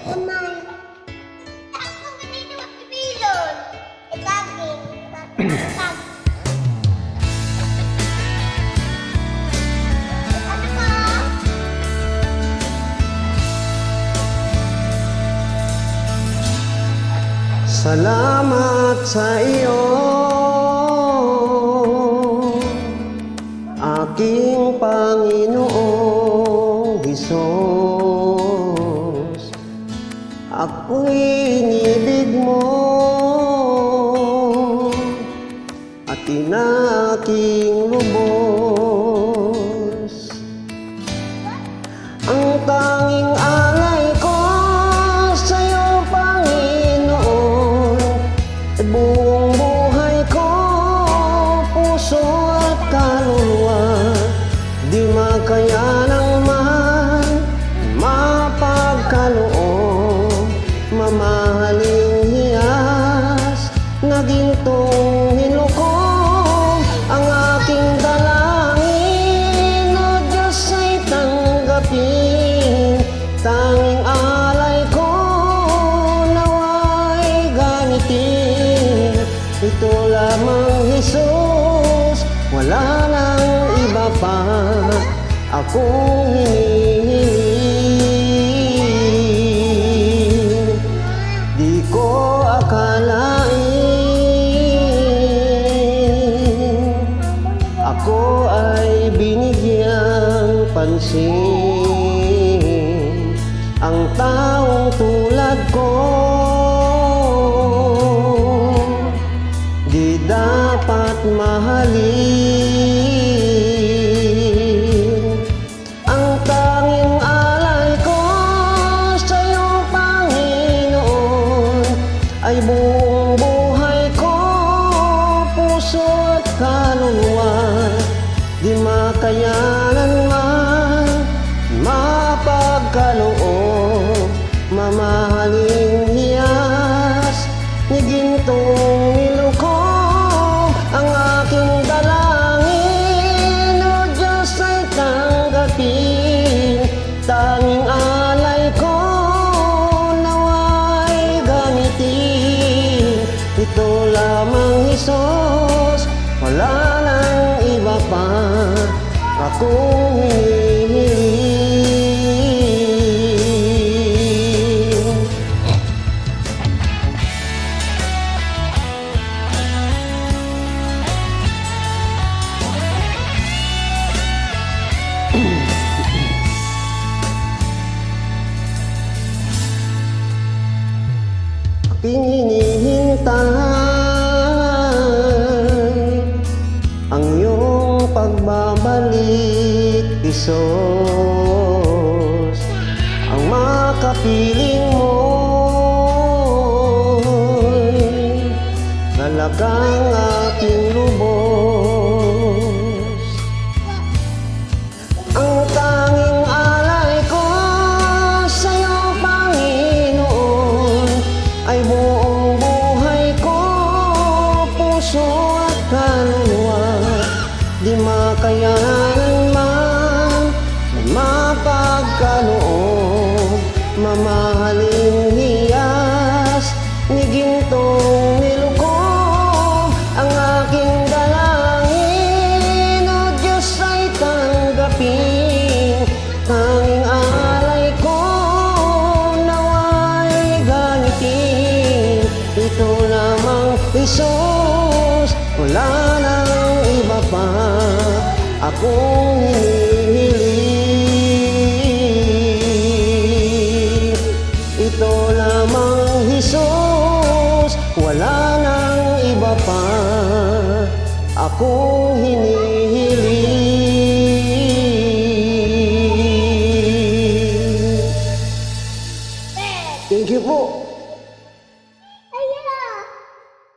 Umay. Ako, hindi naman pibilon. Itaging. Salamat sa iyo, aking Panginoong Hesus. Ako'y inibig mo at inaking lubos. Ang tanging alay ko sa'yo, Panginoon, ay buong buhay ko, puso at kaluluwa. Di makayanang man mapagkaloob, mamahaling hiyas na gintong hinukom. Ang aking dalangin, O Diyos, ay tanggapin. Tanging alay ko nawa'y ganitin. Ito lamang, Jesus, wala nang iba pa akong hinihiling. Di ko akalain ako ay binigyang pansin. Ang taong tulad ko di dapat mahalin. Ang tanging alay ko sa'yo, Panginoon, ay buong buhay ko, puso at kaluluwa. Di makayanan man mapagkaloob, mamahaling hiyas ni gintong nilukom. Ang aking dalangin, O Diyos, ay tanggapin. Tanging alay ko nawa'y gamitin. Ito lamang, Jesus, wala nang iba pa akong hinihiling. Aking hinihintay ang iyong pagbabalik, Isos. Ang makapiling mo'y talagang aking lubos. Ang tanging alay ko sa'yo, Panginoon, ay buong buhay ko, puso at kaluluwa. Di makayanan man mapagkaloob, mamahaling hiyas ni gintong nilukom. Ang aking dalangin, O Diyos, ay tanggapin. Tanging alay ko nawa'y ganitin. Ito lamang, Jesus, wala nang iba pa akong hinihiling. Ito lamang, Jesus, wala nang iba pa akong hinihiling.